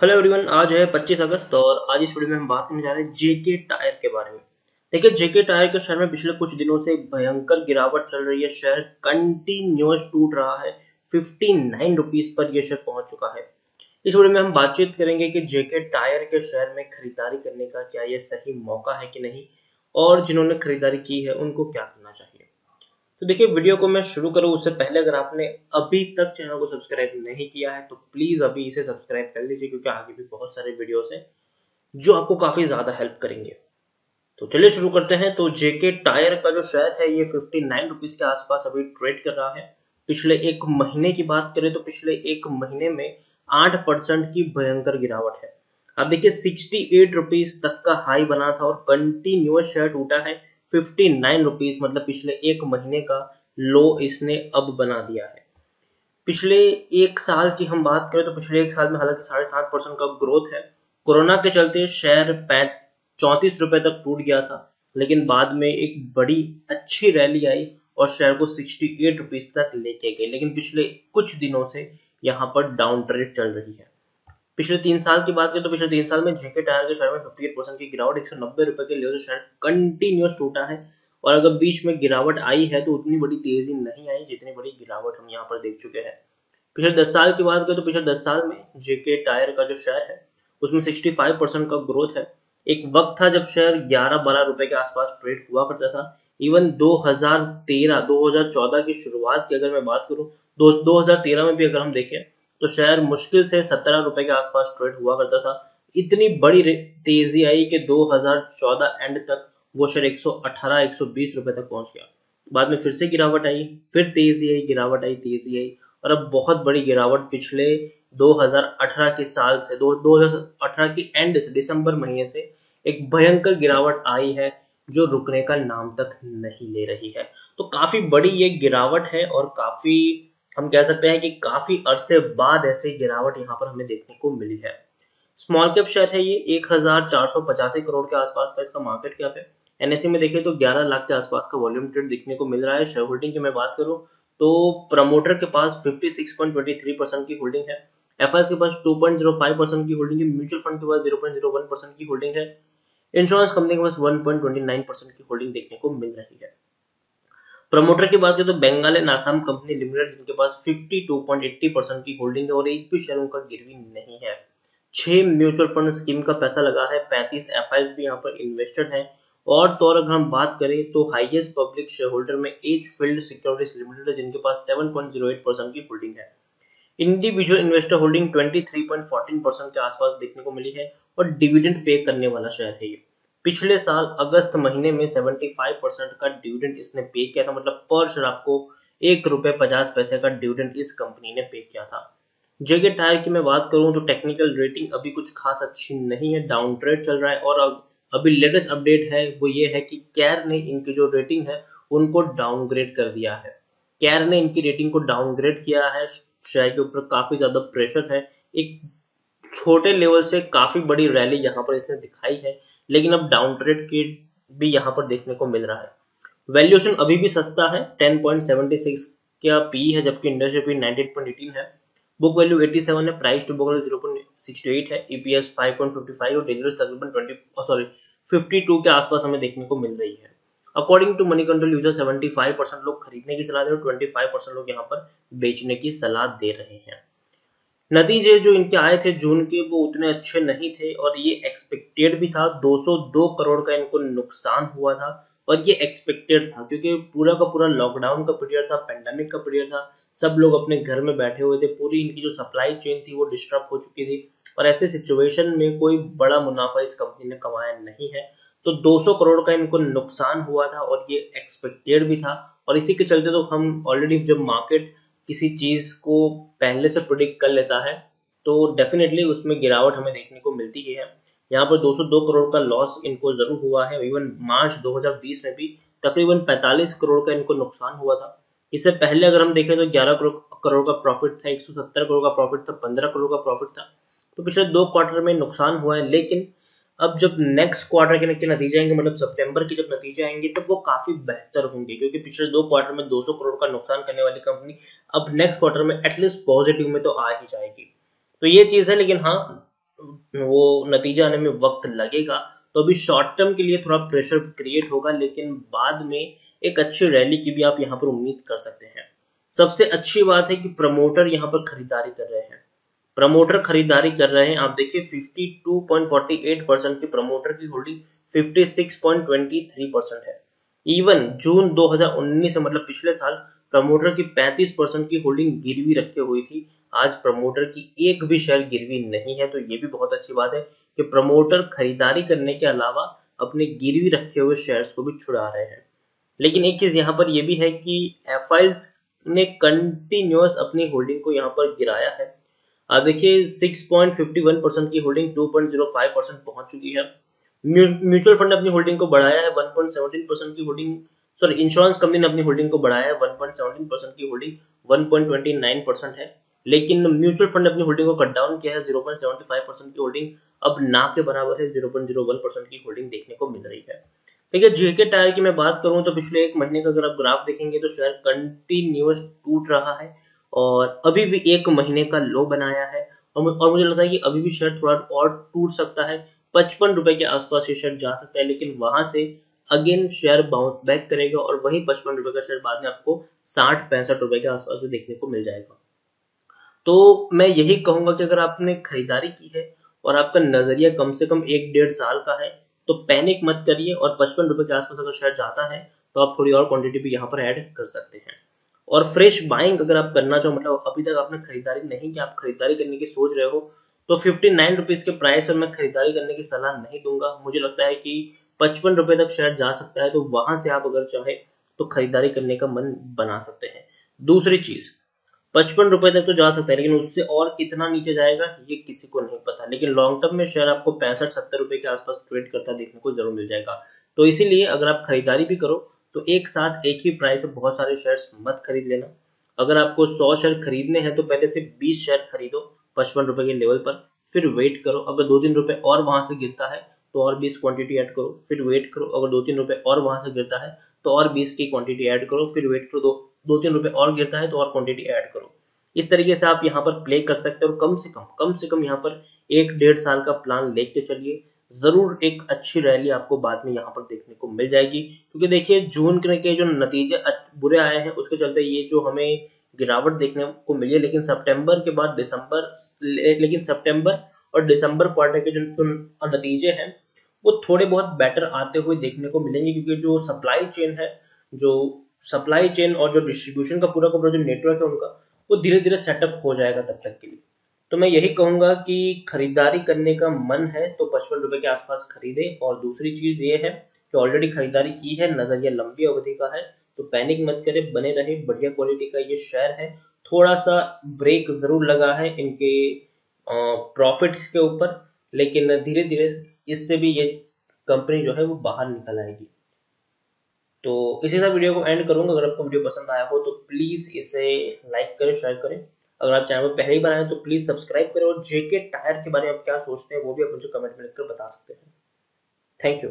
Hello everyone, आज है 25 अगस्त और आज इस वीडियो में हम बात करने जा रहे हैं जेके टायर के बारे में। देखिए, जेके टायर के शेयर में पिछले कुछ दिनों से भयंकर गिरावट चल रही है। शेयर कंटिन्यूअस टूट रहा है। 59 रुपीज पर यह शेयर पहुंच चुका है। इस वीडियो में हम बातचीत करेंगे कि जेके टायर के शेयर में खरीदारी करने का क्या ये सही मौका है कि नहीं, और जिन्होंने खरीदारी की है उनको क्या करना चाहिए। तो देखिए, वीडियो को मैं शुरू करूं उससे पहले अगर आपने अभी तक चैनल को सब्सक्राइब नहीं किया है तो प्लीज अभी इसे सब्सक्राइब कर लीजिए, क्योंकि आगे भी बहुत सारे वीडियोस हैं जो आपको काफी ज्यादा हेल्प करेंगे। तो चलिए शुरू करते हैं। तो जेके टायर का जो शेयर है ये 59 रुपीज के आसपास अभी ट्रेड कर रहा है। पिछले एक महीने की बात करें तो पिछले एक महीने में 8% की भयंकर गिरावट है। अब देखिए, 68 रुपीज तक का हाई बना था और कंटिन्यूअस शेयर टूटा है। 59 रुपीज मतलब पिछले एक महीने का लो इसने अब बना दिया है। पिछले एक साल की हम बात करें तो पिछले एक साल में हालांकि 7.5% का ग्रोथ है। कोरोना के चलते शेयर 34 रुपए तक टूट गया था, लेकिन बाद में एक बड़ी अच्छी रैली आई और शेयर को 68 रुपीज तक लेके गए। लेकिन पिछले कुछ दिनों से यहाँ पर डाउन ट्रेड चल रही है। पिछले 3 साल की बात करें तो पिछले 3 साल में जेके टायर के शेयर में 58% की गिरावट, 190 रुपए के लेवल से शेयर कंटिन्यूअस टूटा है। और अगर बीच में गिरावट आई है तो उतनी बड़ी तेजी नहीं आई जितनी बड़ी गिरावट हम यहाँ पर देख चुके हैं। पिछले 10 साल की बात करें तो पिछले 10 साल में जेके टायर का जो शेयर है उसमें 65% का ग्रोथ है। एक वक्त था जब शेयर 11-12 रुपए के आसपास ट्रेड हुआ करता था। इवन 2013-2014 की शुरुआत की अगर मैं बात करूं, 2013 में भी अगर हम देखें तो शेयर मुश्किल से 17 रुपए के आसपास ट्रेड हुआ करता था। इतनी बड़ी तेजी आई कि 2014 एंड तक वो शेयर 118-120 रुपए तक पहुंच गया। बाद में फिर से गिरावट आई, फिर तेजी आई, गिरावट आई, तेजी आई, और अब बहुत बड़ी गिरावट पिछले 2018 के साल से 2018 की एंड से दिसंबर महीने से एक भयंकर गिरावट आई है जो रुकने का नाम तक नहीं ले रही है। तो काफी बड़ी ये गिरावट है और काफी, हम कह सकते हैं कि काफी अरसे बाद ऐसे गिरावट यहाँ पर हमें देखने को मिली है। स्मॉल कैप शेयर है ये, 1485 करोड़ के आसपास का इसका मार्केट कैप है। एनएससी में देखें तो 11 लाख के आसपास का वॉल्यूम ट्रेड देखने को मिल रहा है। शेयर होल्डिंग की मैं बात करूं तो प्रमोटर के पास 56.23% की होल्डिंग है। एफआईएस के पास 2.05% की होल्डिंग है। म्यूचुअल फंड के पास 0.01% की होल्डिंग है। इंश्योरेंस कंपनी के पास 1.29% की होल्डिंग देखने को मिल रही है। प्रमोटर की बात करें तो Bengal and Assam company limited, जिनके पास 52.80% की होल्डिंग है और एक भी शेयर उनका गिरवी नहीं है। 6 म्यूचुअल फंड स्कीम का पैसा लगा है, 35 एफआईएस भी यहाँ पर इन्वेस्टेड है। और तो और अगर हम बात करें तो हाईएस्ट पब्लिक शेयर होल्डर में एजफील्ड सिक्योरिटीज लिमिटेड है, जिनके पास 7.08% की होल्डिंग है। इंडिविजुअल इन्वेस्टर होल्डिंग 23.14% के आसपास देखने को मिली है और डिविडेंड पे करने वाला शेयर है ये। पिछले साल अगस्त महीने में 75% का डिविडेंड इसने पे किया था, मतलब पर शेयर आपको ₹1.50 का डिविडेंड इस कंपनी ने पे किया था। जेके टायर की मैं बात करूं तो टेक्निकल रेटिंग अभी कुछ खास अच्छी नहीं है, डाउन ट्रेड चल रहा है। और अभी लेटेस्ट अपडेट है वो ये है कि कैर ने इनकी जो रेटिंग है उनको डाउनग्रेड कर दिया है। कैर ने इनकी रेटिंग को डाउनग्रेड किया है। शेयर के ऊपर काफी ज्यादा प्रेशर है। एक छोटे लेवल से काफी बड़ी रैली यहाँ पर इसने दिखाई है, लेकिन अब डाउन ट्रेड की भी यहाँ पर देखने को मिल रहा है। वैल्यूएशन अभी भी सस्ता है, 10.76 का पी है, जबकि इंडस्ट्री पी 98.18 है। बुक वैल्यू 87 है, प्राइस टू बुक वैल्यू 0.68 है, ईपीएस 5.55 और डेंजरस तकरीबन 52 के आसपास हमें देखने को मिल रही है। According to Moneycontrol user 75% लोग खरीदने की सलाह दे रहे हैं, 25% लोग यहाँ पर बेचने की सलाह दे रहे हैं। नतीजे जो इनके आए थे जून के वो उतने अच्छे नहीं थे और ये एक्सपेक्टेड भी था। 202 करोड़ का इनको नुकसान हुआ था और ये एक्सपेक्टेड था, क्योंकि पूरा का पूरा लॉकडाउन का पीरियड था, पेंडेमिक का पीरियड था, सब लोग अपने घर में बैठे हुए थे, पूरी इनकी जो सप्लाई चेन थी वो डिस्टर्ब हो चुकी थी और ऐसे सिचुएशन में कोई बड़ा मुनाफा इस कंपनी ने कमाया नहीं है। तो 200 करोड़ का इनको नुकसान हुआ था और ये एक्सपेक्टेड भी था। और इसी के चलते तो हम ऑलरेडी जब मार्केट किसी चीज को पहले से प्रिडिक्ट कर लेता है तो डेफिनेटली उसमें गिरावट हमें देखने को मिलती ही है। यहाँ पर 202 करोड़ का लॉस इनको जरूर हुआ है। इवन मार्च 2020 में भी तकरीबन 45 करोड़ का इनको नुकसान हुआ था। इससे पहले अगर हम देखें तो 11 करोड़ का प्रॉफिट था, 170 करोड़ का प्रॉफिट था, 15 करोड़ का प्रॉफिट था। तो पिछले 2 क्वार्टर में नुकसान हुआ है, लेकिन अब जब नेक्स्ट क्वार्टर के नतीजे आएंगे, मतलब सितंबर के जब नतीजे आएंगे, तब वो काफी बेहतर होंगे, क्योंकि पिछले 2 क्वार्टर में 200 करोड़ का नुकसान करने वाली कंपनी अब नेक्स्ट क्वार्टर में एटलीस्ट पॉजिटिव में तो आ ही जाएगी। तो ये चीज है। लेकिन हाँ, वो नतीजा आने में वक्त लगेगा, तो अभी शॉर्ट टर्म के लिए थोड़ा प्रेशर क्रिएट होगा, लेकिन बाद में एक अच्छी रैली की भी आप यहाँ पर उम्मीद कर सकते हैं। सबसे अच्छी बात है कि प्रमोटर यहाँ पर खरीदारी कर रहे हैं। प्रमोटर खरीदारी कर रहे हैं, आप देखिए 52.48% की प्रमोटर की होल्डिंग 56.23% है। इवन जून 2019 से मतलब पिछले साल प्रमोटर की 35% की होल्डिंग गिरवी रखे हुई थी। आज प्रमोटर की एक भी शेयर गिरवी नहीं है, तो ये भी बहुत अच्छी बात है कि प्रमोटर खरीदारी करने के अलावा अपने गिरवी रखे हुए शेयर्स को भी छुड़ा रहे हैं। लेकिन एक चीज यहाँ पर यह भी है कि एफआईज ने कंटिन्यूअस अपनी होल्डिंग को यहाँ पर गिराया है। आप देखिए 6.51% की होल्डिंग 2.05% पहुंच चुकी है। म्यूचुअल फंड अपनी होल्डिंग को बढ़ाया है 1.17% की होल्डिंग, सॉरी इंश्योरेंस कंपनी ने अपनी होल्डिंग को बढ़ाया है 1.17% की होल्डिंग 1.29% है। लेकिन म्यूचुअल फंड अपनी होल्डिंग को कट डाउन किया है 0.75% की होल्डिंग अब ना के बराबर है 0.01% की होल्डिंग देखने को मिल रही है। ठीक है, जेके टायर की मैं बात करूं तो पिछले एक महीने का अगर आप ग्राफ देखेंगे तो शेयर कंटिन्यूअस टूट रहा है और अभी भी एक महीने का लो बनाया है और मुझे लगता है कि अभी भी शेयर थोड़ा और टूट सकता है। 55 रुपए के आसपास ये शेयर जा सकता है, लेकिन वहां से अगेन शेयर बाउंस बैक करेगा और वही 55 रुपए का शेयर बाद में आपको 60-65 रुपए के आसपास भी देखने को मिल जाएगा। तो मैं यही कहूंगा कि अगर आपने खरीदारी की है और आपका नजरिया कम से कम 1-1.5 साल का है तो पैनिक मत करिए, और 55 रुपए के आसपास अगर शेयर जाता है तो आप थोड़ी और क्वांटिटी भी यहाँ पर ऐड कर सकते हैं। और फ्रेश बाइंग अगर आप करना चाहो, मतलब अभी तक आपने खरीदारी नहीं की, आप खरीदारी करने की सोच रहे हो, तो 59 रुपीज के प्राइस पर मैं खरीदारी करने की सलाह नहीं दूंगा। मुझे लगता है कि 55 रुपए तक शेयर जा सकता है, तो वहां से आप अगर चाहे तो खरीदारी करने का मन बना सकते हैं। दूसरी चीज, 55 रुपए तक तो जा सकता है, लेकिन उससे और कितना नीचे जाएगा ये किसी को नहीं पता। लेकिन लॉन्ग टर्म में शेयर आपको 65-70 रुपए के आसपास ट्रेड करता देखने को जरूर मिल जाएगा। तो इसीलिए अगर आप खरीदारी भी करो तो एक साथ एक ही प्राइस से बहुत सारे शेयर्स मत खरीद लेना। अगर आपको 100 शेयर खरीदने हैं तो पहले से 20 शेयर खरीदो 55 रुपए के लेवल पर, फिर वेट करो। अगर 2-3 रुपए और वहां से गिरता है तो और 20 क्वांटिटी ऐड करो, फिर वेट करो। अगर 2-3 रुपए और वहां से गिरता है तो और 20 की क्वांटिटी ऐड करो, फिर वेट करो। 2-3 रुपए और गिरता है तो और क्वांटिटी ऐड करो। इस तरीके से आप यहाँ पर प्ले कर सकते हो और कम से कम यहाँ पर 1-1.5 साल का प्लान लेके चलिए। जरूर एक अच्छी रैली आपको बाद में यहाँ पर देखने को मिल जाएगी, क्योंकि देखिए जून के जो नतीजे बुरे आए हैं उसके चलते ये जो हमें गिरावट देखने को मिली है। लेकिन सितंबर के बाद सितंबर और दिसंबर क्वार्टर के जो नतीजे हैं वो थोड़े बहुत बेटर आते हुए देखने को मिलेंगे, क्योंकि जो सप्लाई चेन और जो डिस्ट्रीब्यूशन का पूरा जो नेटवर्क है उनका वो धीरे धीरे सेटअप हो जाएगा तब तक के लिए। तो मैं यही कहूंगा कि खरीदारी करने का मन है तो 55 रुपए के आसपास खरीदे। और दूसरी चीज ये है कि ऑलरेडी खरीदारी की है, नजरिया लंबी अवधि का है, तो पैनिक मत करे, बने रहे। बढ़िया क्वालिटी का ये शेयर है। थोड़ा सा ब्रेक जरूर लगा है इनके प्रॉफिट के ऊपर, लेकिन धीरे धीरे इससे भी ये कंपनी जो है वो बाहर निकल आएगी। तो इसी साथ वीडियो को एंड करूंगा। अगर आपको वीडियो पसंद आया हो तो प्लीज इसे लाइक करें, शेयर करें। अगर आप चैनल पर पहले ही बनाए तो प्लीज सब्सक्राइब करें, और जेके टायर के बारे में आप क्या सोचते हैं वो भी आप मुझे कमेंट में लिखकर बता सकते हैं। Thank you.